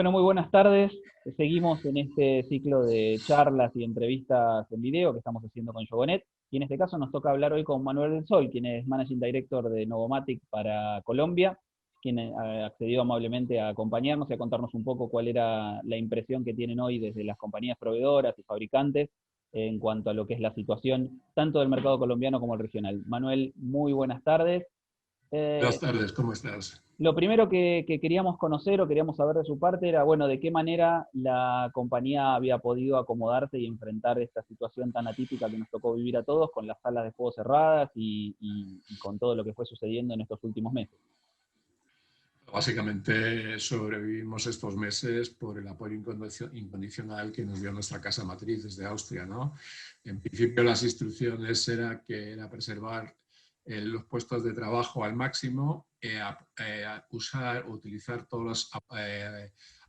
Bueno, muy buenas tardes. Seguimos en este ciclo de charlas y entrevistas en video que estamos haciendo con Yogonet. Y en este caso nos toca hablar hoy con Manuel del Sol, quien es Managing Director de Novomatic para Colombia, quien accedió amablemente a acompañarnos y a contarnos un poco cuál era la impresión que tienen hoy desde las compañías proveedoras y fabricantes en cuanto a lo que es la situación tanto del mercado colombiano como el regional. Manuel, muy buenas tardes. Buenas tardes, ¿cómo estás? Lo primero que queríamos conocer o queríamos saber de su parte era, bueno, de qué manera la compañía había podido acomodarse y enfrentar esta situación tan atípica que nos tocó vivir a todos, con las salas de juego cerradas y con todo lo que fue sucediendo en estos últimos meses. Básicamente sobrevivimos estos meses por el apoyo incondicional que nos dio nuestra casa matriz desde Austria, ¿no? En principio las instrucciones era que era preservar los puestos de trabajo al máximo, utilizar todos los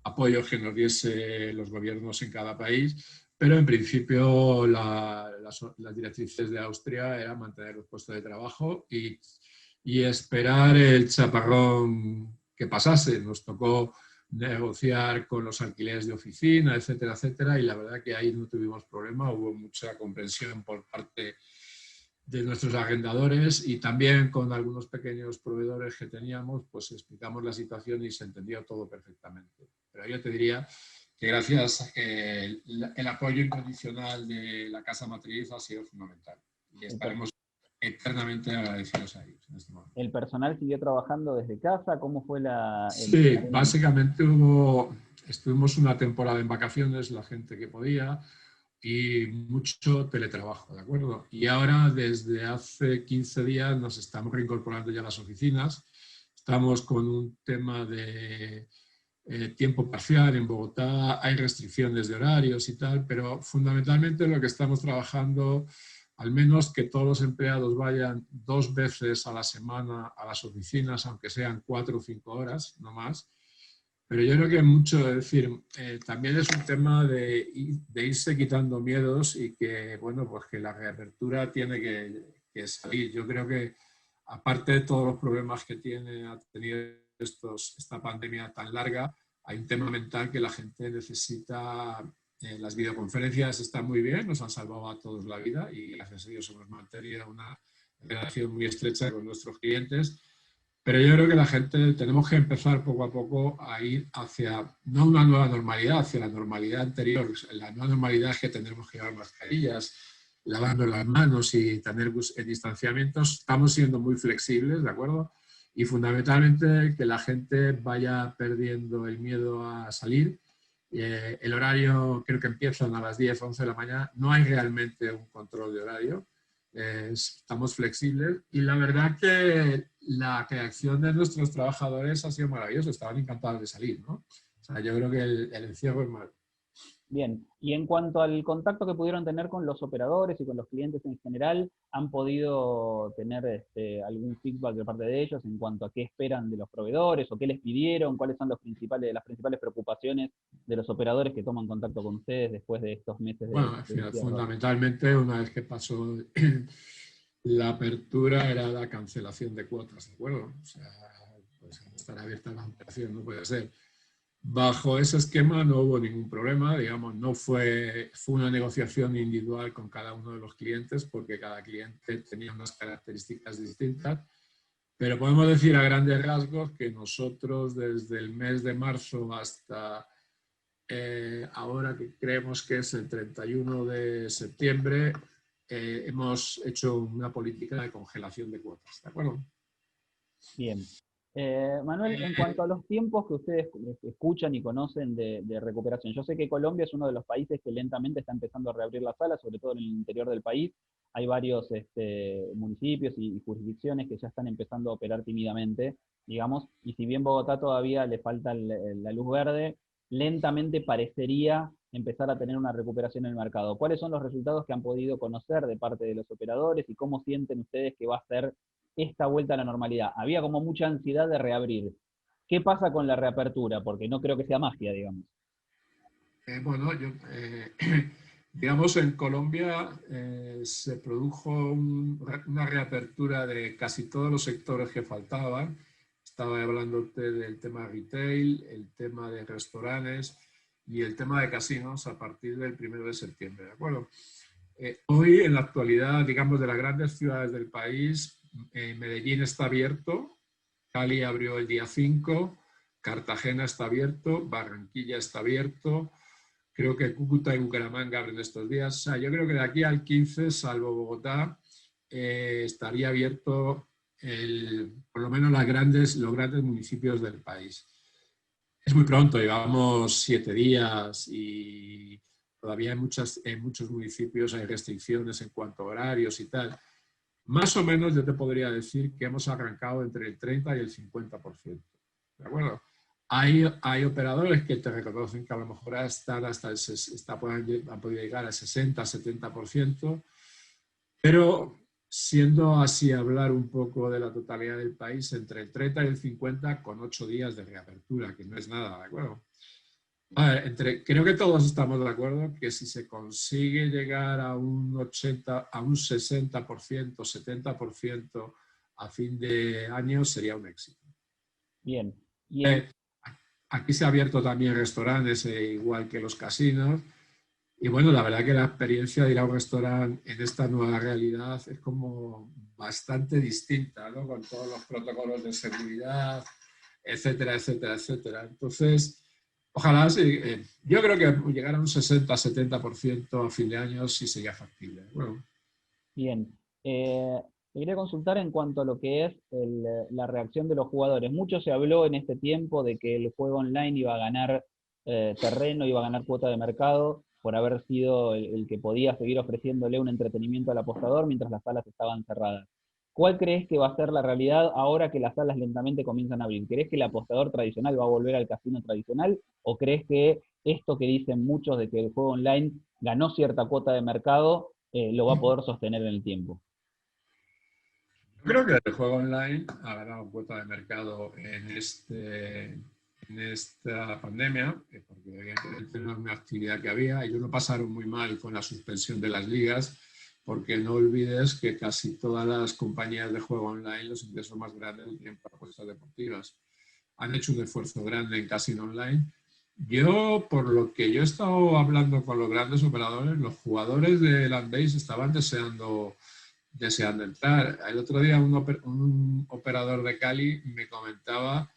apoyos que nos diese los gobiernos en cada país, pero en principio las directrices de Austria eran mantener los puestos de trabajo y esperar el chaparrón que pasase. Nos tocó negociar con los alquileres de oficina, etcétera, etcétera, y la verdad que ahí no tuvimos problema, hubo mucha comprensión por parte de nuestros arrendadores y también con algunos pequeños proveedores que teníamos, pues explicamos la situación y se entendió todo perfectamente. Pero yo te diría que gracias a que el apoyo incondicional de la casa matriz ha sido fundamental y estaremos eternamente agradecidos a ellos en este momento. ¿El personal siguió trabajando desde casa? ¿Cómo fue Sí, básicamente estuvimos una temporada en vacaciones, la gente que podía, y mucho teletrabajo, ¿de acuerdo? Y ahora, desde hace 15 días, nos estamos reincorporando ya a las oficinas. Estamos con un tema de tiempo parcial en Bogotá, hay restricciones de horarios y tal, pero fundamentalmente lo que estamos trabajando, al menos que todos los empleados vayan 2 veces a la semana a las oficinas, aunque sean 4 o 5 horas, no más. Pero yo creo que mucho, es decir, también es un tema de irse quitando miedos y que, bueno, pues que la reapertura tiene que salir. Yo creo que, aparte de todos los problemas que ha tenido esta pandemia tan larga, hay un tema mental que la gente necesita. Las videoconferencias están muy bien, nos han salvado a todos la vida y gracias a Dios hemos mantenido una relación muy estrecha con nuestros clientes. Pero yo creo que la gente tenemos que empezar poco a poco a ir hacia, no una nueva normalidad, hacia la normalidad anterior. La nueva normalidad es que tendremos que llevar mascarillas, lavando las manos y tener distanciamientos. Estamos siendo muy flexibles, ¿de acuerdo? Y fundamentalmente que la gente vaya perdiendo el miedo a salir. El horario creo que empiezan a las 10, 11 de la mañana. No hay realmente un control de horario. Estamos flexibles y la verdad que la reacción de nuestros trabajadores ha sido maravillosa, estaban encantados de salir, ¿no? O sea, yo creo que el encierro es malo. Bien, y en cuanto al contacto que pudieron tener con los operadores y con los clientes en general, ¿han podido tener algún feedback de parte de ellos en cuanto a qué esperan de los proveedores o qué les pidieron? ¿Cuáles son las principales preocupaciones de los operadores que toman contacto con ustedes después de estos meses Bueno, de encierro? fundamentalmente, una vez que pasó la apertura, era la cancelación de cuotas, ¿de acuerdo? O sea, pues estar abierta la operación no puede ser. Bajo ese esquema no hubo ningún problema, digamos, fue una negociación individual con cada uno de los clientes porque cada cliente tenía unas características distintas, pero podemos decir a grandes rasgos que nosotros desde el mes de marzo hasta ahora que creemos que es el 31 de septiembre, hemos hecho una política de congelación de cuotas, ¿de acuerdo? Bien. Manuel, en cuanto a los tiempos que ustedes escuchan y conocen de recuperación, yo sé que Colombia es uno de los países que lentamente está empezando a reabrir las salas, sobre todo en el interior del país. Hay varios municipios y jurisdicciones que ya están empezando a operar tímidamente, digamos, y si bien Bogotá todavía le falta la luz verde, lentamente parecería empezar a tener una recuperación en el mercado. ¿Cuáles son los resultados que han podido conocer de parte de los operadores y cómo sienten ustedes que va a ser esta vuelta a la normalidad? Había como mucha ansiedad de reabrir. ¿Qué pasa con la reapertura? Porque no creo que sea magia, digamos. Bueno, digamos, en Colombia se produjo una reapertura de casi todos los sectores que faltaban. estaba hablándote del tema retail, el tema de restaurantes y el tema de casinos a partir del 1 de septiembre, ¿de acuerdo? Hoy, en la actualidad, digamos, de las grandes ciudades del país, Medellín está abierto, Cali abrió el día 5, Cartagena está abierto, Barranquilla está abierto, creo que Cúcuta y Bucaramanga abren estos días. O sea, yo creo que de aquí al 15, salvo Bogotá, estaría abierto por lo menos los grandes municipios del país. Es muy pronto, llevamos 7 días y todavía en muchos municipios hay restricciones en cuanto a horarios y tal. Más o menos yo te podría decir que hemos arrancado entre el 30 y el 50%. ¿De acuerdo? Hay operadores que te reconocen que a lo mejor están han podido llegar al 60, 70%, pero siendo así hablar un poco de la totalidad del país, entre el 30 y el 50 con 8 días de reapertura, que no es nada, ¿de acuerdo? A ver, creo que todos estamos de acuerdo que si se consigue llegar a un 80, a un 60%, 70% a fin de año sería un éxito. Bien. Aquí se ha abierto también restaurantes, igual que los casinos. Y bueno, la verdad que la experiencia de ir a un restaurante en esta nueva realidad es como bastante distinta, ¿no? Con todos los protocolos de seguridad, etcétera, etcétera, etcétera. Entonces, ojalá, sí, yo creo que llegar a un 60-70% a fin de año sí sería factible. Bueno. Bien. Te quería consultar en cuanto a lo que es la reacción de los jugadores. Mucho se habló en este tiempo de que el juego online iba a ganar terreno, iba a ganar cuota de mercado, por haber sido el que podía seguir ofreciéndole un entretenimiento al apostador mientras las salas estaban cerradas. ¿Cuál crees que va a ser la realidad ahora que las salas lentamente comienzan a abrir? ¿Crees que el apostador tradicional va a volver al casino tradicional? ¿O crees que esto que dicen muchos de que el juego online ganó cierta cuota de mercado lo va a poder sostener en el tiempo? Yo creo que el juego online ha ganado cuota de mercado en esta pandemia, porque evidentemente no es una actividad que había. Ellos lo pasaron muy mal con la suspensión de las ligas, porque no olvides que casi todas las compañías de juego online, los ingresos más grandes los tienen para apuestas deportivas. Han hecho un esfuerzo grande en casino online. Yo, por lo que yo he estado hablando con los grandes operadores, los jugadores de Landbase estaban deseando entrar. El otro día un operador de Cali me comentaba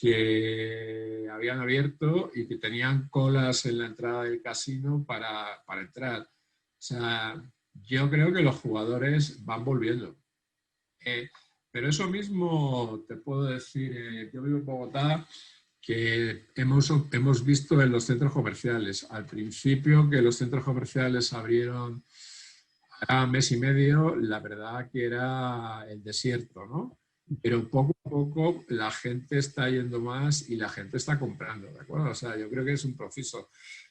que habían abierto y que tenían colas en la entrada del casino para entrar. O sea, yo creo que los jugadores van volviendo. Pero eso mismo te puedo decir, yo vivo en Bogotá, que hemos visto en los centros comerciales. Al principio que los centros comerciales abrieron a mes y medio, la verdad que era el desierto, ¿no? Pero poco a poco la gente está yendo más y la gente está comprando, ¿de acuerdo? O sea, yo creo que es un proceso.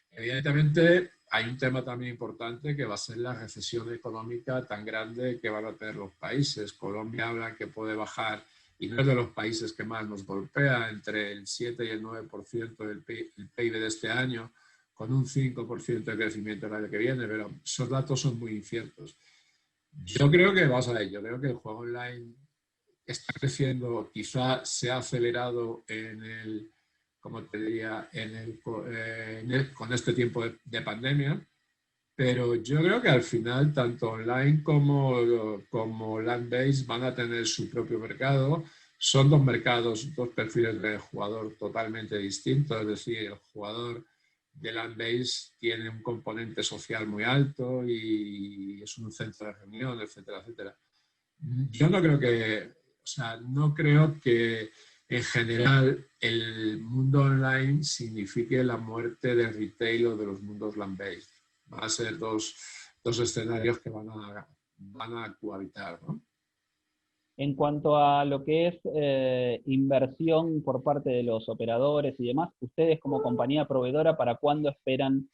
Evidentemente, hay un tema también importante que va a ser la recesión económica tan grande que van a tener los países. Colombia habla que puede bajar, y no es de los países que más nos golpea, entre el 7 y el 9% del PIB de este año, con un 5% de crecimiento el año que viene, pero esos datos son muy inciertos. Yo creo que vamos a ver, yo creo que el juego online está creciendo, quizá se ha acelerado como te diría, con este tiempo de pandemia, pero yo creo que al final tanto online como land-based van a tener su propio mercado. Son dos mercados, dos perfiles de jugador totalmente distintos, es decir, el jugador de land-based tiene un componente social muy alto y es un centro de reunión, etcétera, etcétera. Yo no creo no creo que en general el mundo online signifique la muerte del retail o de los mundos land-based. Van a ser dos escenarios que van a cohabitar, ¿no? En cuanto a lo que es inversión por parte de los operadores y demás, ustedes como compañía proveedora, ¿para cuándo esperan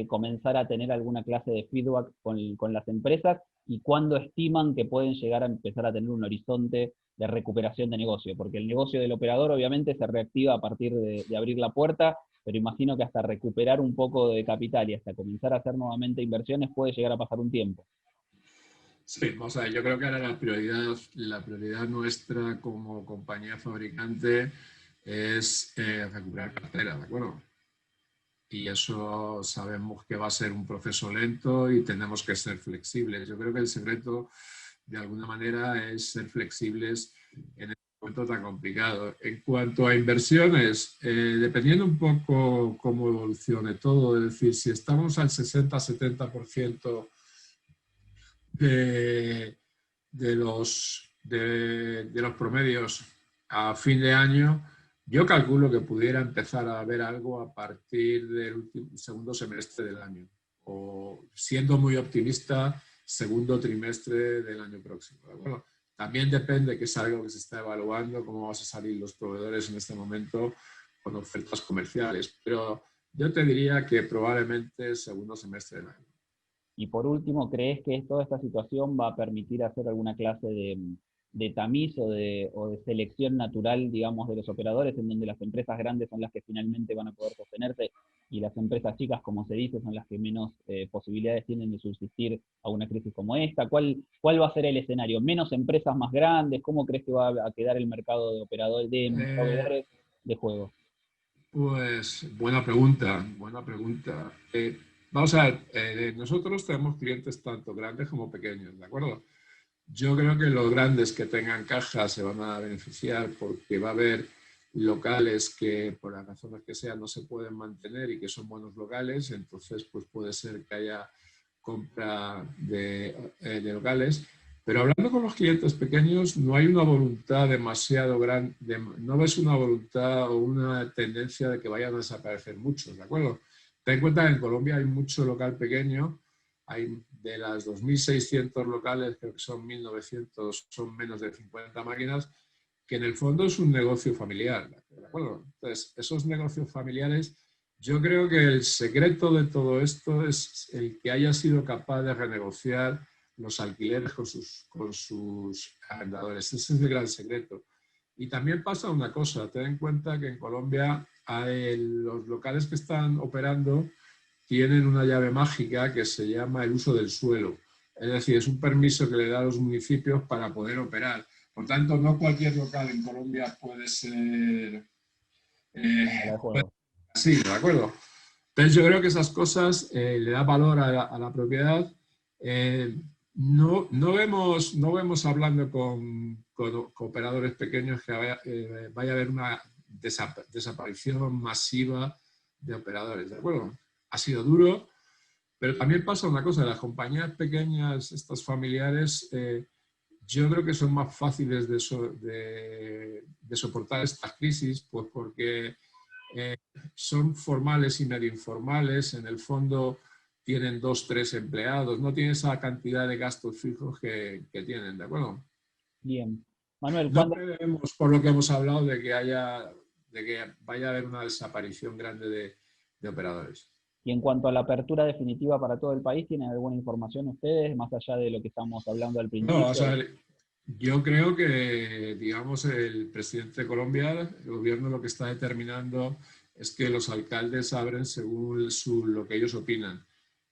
comenzar a tener alguna clase de feedback con las empresas? ¿Y cuándo estiman que pueden llegar a empezar a tener un horizonte de recuperación de negocio? Porque el negocio del operador obviamente se reactiva a partir de abrir la puerta, pero imagino que hasta recuperar un poco de capital y hasta comenzar a hacer nuevamente inversiones puede llegar a pasar un tiempo. Sí, vamos a ver, yo creo que ahora la prioridad nuestra como compañía fabricante es recuperar cartera, ¿de acuerdo? Y eso sabemos que va a ser un proceso lento y tenemos que ser flexibles. Yo creo que el secreto, de alguna manera, es ser flexibles en este momento tan complicado. En cuanto a inversiones, dependiendo un poco cómo evolucione todo, es decir, si estamos al 60-70% de, de los promedios a fin de año, yo calculo que pudiera empezar a ver algo a partir del segundo semestre del año, o siendo muy optimista, segundo trimestre del año próximo. Bueno, también depende, que es algo que se está evaluando, cómo van a salir los proveedores en este momento con ofertas comerciales, pero yo te diría que probablemente segundo semestre del año. Y por último, ¿crees que toda esta situación va a permitir hacer alguna clase de tamiz o de selección natural, digamos, de los operadores, en donde las empresas grandes son las que finalmente van a poder sostenerse y las empresas chicas, como se dice, son las que menos posibilidades tienen de subsistir a una crisis como esta? ¿Cuál va a ser el escenario? ¿Menos empresas más grandes? ¿Cómo crees que va a quedar el mercado de operadores, de Eh, proveedores de juegos? Pues buena pregunta, buena pregunta. Vamos a ver, nosotros tenemos clientes tanto grandes como pequeños, ¿de acuerdo? Yo creo que los grandes que tengan caja se van a beneficiar porque va a haber locales que por las razones que sean no se pueden mantener y que son buenos locales, entonces pues puede ser que haya compra de locales. Pero hablando con los clientes pequeños, no hay una voluntad demasiado grande, no ves una voluntad o una tendencia de que vayan a desaparecer muchos, ¿de acuerdo? Ten en cuenta que en Colombia hay mucho local pequeño, hay de las 2.600 locales, creo que son 1.900, son menos de 50 máquinas, que en el fondo es un negocio familiar, ¿de acuerdo? Entonces, esos negocios familiares, yo creo que el secreto de todo esto es el que haya sido capaz de renegociar los alquileres con sus arrendadores. Ese es el gran secreto. Y también pasa una cosa, ten en cuenta que en Colombia los locales que están operando tienen una llave mágica que se llama el uso del suelo. Es decir, es un permiso que le da a los municipios para poder operar. Por tanto, no cualquier local en Colombia puede ser Una sala de puede juegos. ser así, ¿de acuerdo? Entonces yo creo que esas cosas le da valor a la propiedad. Eh, no vemos hablando con operadores pequeños que vaya a haber una desaparición masiva de operadores, ¿de acuerdo? Ha sido duro, pero también pasa una cosa, las compañías pequeñas, estas familiares, yo creo que son más fáciles de soportar estas crisis, pues porque eh, son formales y medio informales, en el fondo tienen 2, 3 empleados, no tienen esa cantidad de gastos fijos que tienen, ¿de acuerdo? Bien. Manuel, No cuando creemos, por lo que hemos hablado, de que vaya a haber una desaparición grande de operadores. Y en cuanto a la apertura definitiva para todo el país, ¿tienen alguna información ustedes, más allá de lo que estamos hablando al No, o principio? sea, yo creo que, digamos, el presidente de Colombia, el gobierno lo que está determinando es que los alcaldes abren según lo que ellos opinan,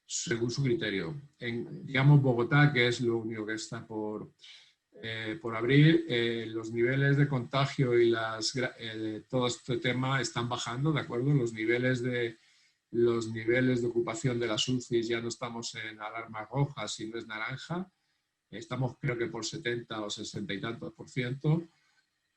según su criterio. Digamos, Bogotá, que es lo único que está por abrir, los niveles de contagio y todo este tema están bajando, ¿de acuerdo? Los niveles de ocupación de las UCIs ya no estamos en alarma roja, sino es naranja. Estamos creo que por 70 o 60 y tantos por ciento.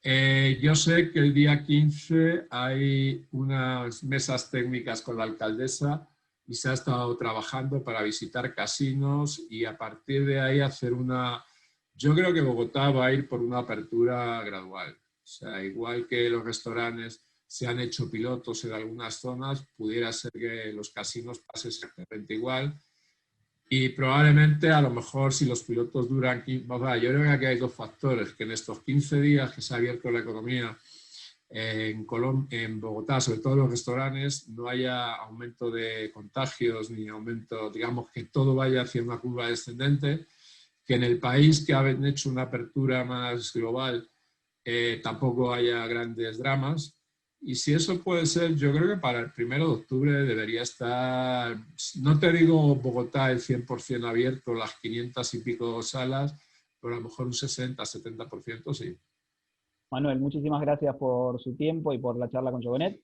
Yo sé que el día 15 hay unas mesas técnicas con la alcaldesa y se ha estado trabajando para visitar casinos y a partir de ahí hacer una... Yo creo que Bogotá va a ir por una apertura gradual. O sea, igual que los restaurantes se han hecho pilotos en algunas zonas, pudiera ser que los casinos pasen exactamente igual. Y probablemente, a lo mejor, si los pilotos duran... yo creo que aquí hay dos factores, que en estos 15 días que se ha abierto la economía en Bogotá, sobre todo en los restaurantes, no haya aumento de contagios ni aumento, digamos, que todo vaya hacia una curva descendente, que en el país que han hecho una apertura más global tampoco haya grandes dramas Y si eso puede ser, yo creo que para el 1 de octubre debería estar, no te digo Bogotá el 100% abierto, las 500 y pico salas, pero a lo mejor un 60-70% sí. Manuel, muchísimas gracias por su tiempo y por la charla con Jogonet.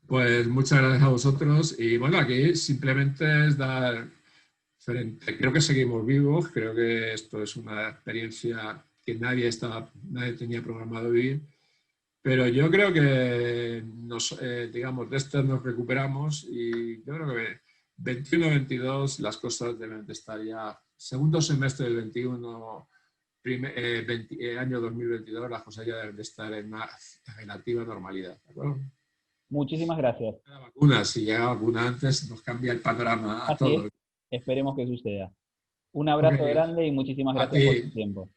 Pues muchas gracias a vosotros y bueno, aquí simplemente es dar frente. Creo que seguimos vivos, creo que esto es una experiencia que nadie tenía programado vivir, pero yo creo que digamos, de esto nos recuperamos y yo creo que 21-22 las cosas deben de estar ya, segundo semestre del 21, año 2022, las cosas ya deben de estar en una relativa normalidad, ¿de acuerdo? Muchísimas gracias. La vacuna, si llega vacuna antes, nos cambia el panorama a Así es, todos. esperemos que suceda. Un Ok, abrazo grande y muchísimas a gracias por su ti. tiempo.